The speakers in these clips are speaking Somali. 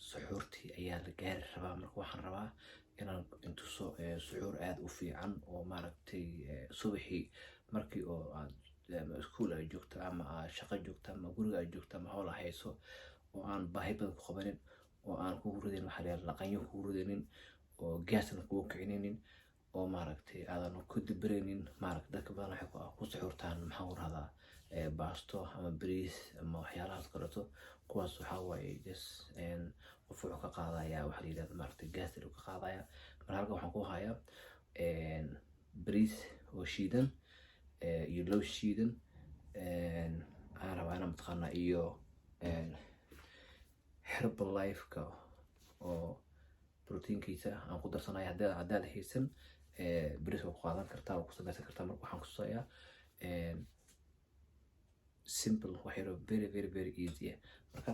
suxuurtii ayaa la gaari rabaa. Marka waxaan rabaa inaan intuso suxuur aad u fiican oo maaragtay subaxii markii oo aad iskuul ay joogto ama aad shaqo joogto ama guriga ay joogto ama hawl hayso oo aan baahi badan ku qabanin oo aan kugu ridin waxa la yiraahdo laqanyo kugu ridinin oo gaasna kugu kicininin oo maaragtay aadan ku dibirinin. maaragtay dadka badan waxay ku suxuurtaan maxaa u rahdaa baasto ama bariis ama waxyaalahaas kaleeto. kuwaas waxa waaye qof wuxuu ka qaadayaa waxa la yiraahdo maaragtay gaas uu ka qaadayaa. marka halkan waxaan ku hayaa bariis oo shiidan iyo lows shiidan aan rabaa inaan mataqaanaa iyo Herbalife-ka oo proteinkiisa aan ku darsanayo. haddaad haysan bariis oo ku qaadan kartaa oo ku samaysan kartaa. marka waxaan ku tusayaa simple wax yar very easy. marka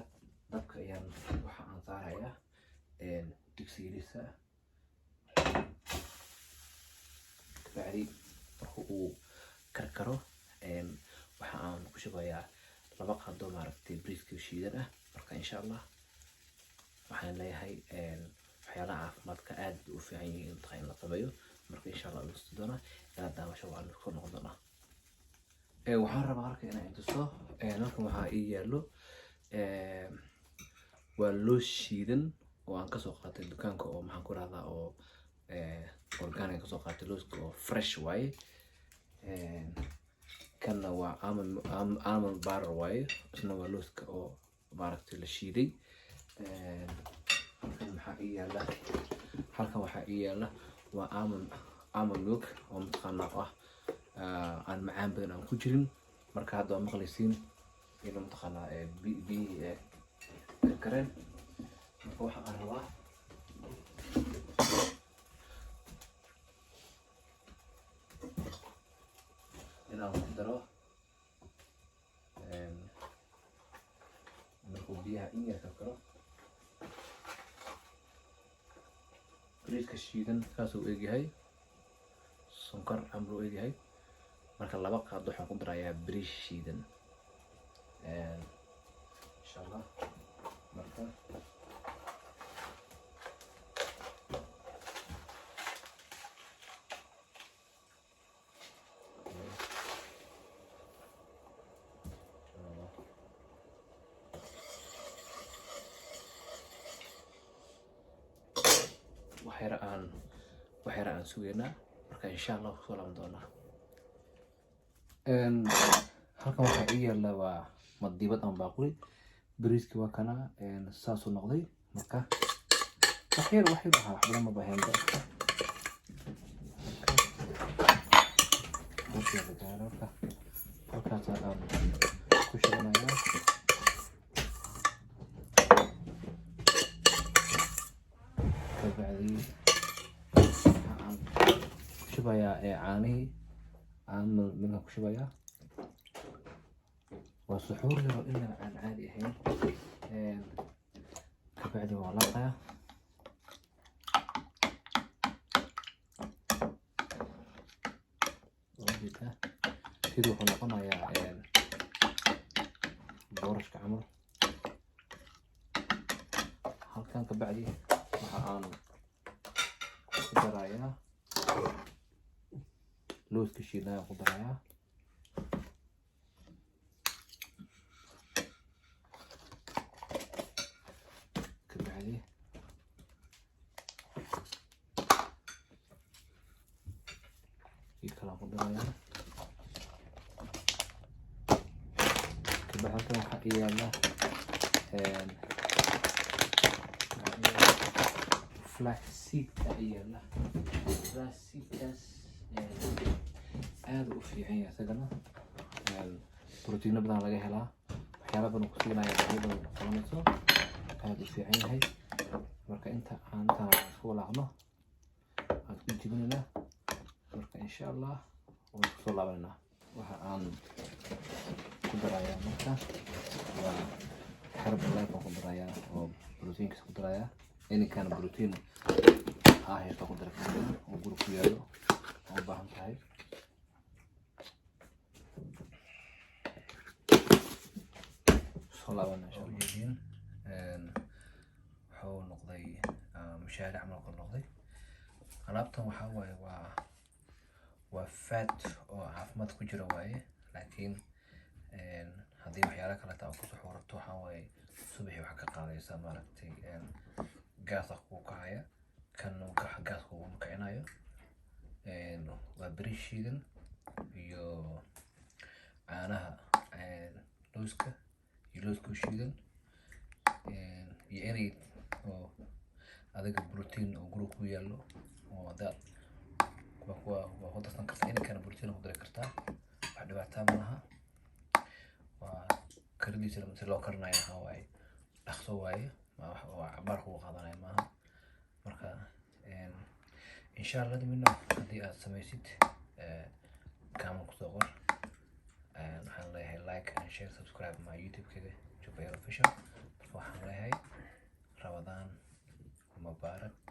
dabka ayaan waxa aan saarayaa digsigiisa kabacdi marka uu karkaro waxa aan ku shubayaa 2 qaado maaragtay bariiska shiidan ah. marka insha Allah waxaan leeyahay waxyaalaha caafimaadka aad u fiican yihiin in la sameeyo. marka insha Allah wuu doona inaad daawasho waan ku noqon doonaa. waxaan rabaa halka inaan intuso halkan waxaa ii yaalo waa loos shiidan oo aan ka soo qaatay dukaanka oo maxaan ku rahdaa oo organic ka soo qaatay looska oo fresh waaye. kana waa almond butter waaye isna waa looska oo maaragtay la shiiday. halkan waxaa ii yaala waa almond milk oo mataqaanaa aan macaan badan aan ku jirin. marka hadda waa maqlaysiin inuu mataqaanaa biyo karkareen. marka waxa aan rabaa inaan ku daro markuu biyaha in yar karkaro bariiska shiidan kaasuu egyahay sonkor camlo egyahay. marka 2 qaado waxaan ku darayaa bariis shiidan insha Allah. marka waxyar aan sugeynaa. marka insha Allah ku soo laaban doonaa. halkan waxaa ii yaala waa madiibad ama baaquli. bariiski waa kana saasuu noqday. marka waxyar waxaa wax badan ma baahan halkaas aan ku shubanayaa kabacdi waxaan ku shubayaa caanihii aan milka ku shubayaa. waa suxuur yar oo inaan aan caadi ahayn. kabacdi waa laaqayaa sidii wuxuu noqonayaa boorashka camal. halkan kabacdi waxa aan ku darayaa looska shiidan ayaan ku darayaa. kabacdi kala ku darayaa. kabacdi halkan waxaa ii yaala flaxseed ayaa yaala. flaxseedkaas aad u fiican yahay isagana بروتين بدنا نلاقيها لا waxyaalo badan ku siinaya badan qabanayso aad u fiican yahay marka inta aan soo laabno aan ku jibinayna marka insha Allah waan soo laabanayna waxa aan ku darayaa marka waa Herbalife ku darayaa oo proteinka ku darayaa in kan protein heerka ku darayaa oo gurku yaalo oo baahan tahay صلى الله عليه وسلم mushaari camal ku noqday. Alaabtan waxaa waaye waa fat oo caafimaad ku jira waaye, laakiin haddii waxyaala kale taa ku soo rabto waxaa waaye subaxii wax ka qaadaysa maaragtay gaasa kugu kacaya, kan gaas kugu kicinayo. Waa bariis shiidan iyo caanaha looska iyo looska shiidan iyo inay oo adiga protein oo guriga ku yaallo oo hadaad waa ku darsan kartaa, inay kana protein ku dari kartaa, wax dhibaato ma laha. waa karidiisa si loo karinayo waxaa waaye dhaqso waaye, waa cabaar kugu qaadanaya maaha. Marka insha Allah haddii aad samaysid comment kusoo qor. waxaan leeyahay like and share, subscribe my YouTube-kayga Jubair Official. waxaan leeyahay Ramadan Mubarak.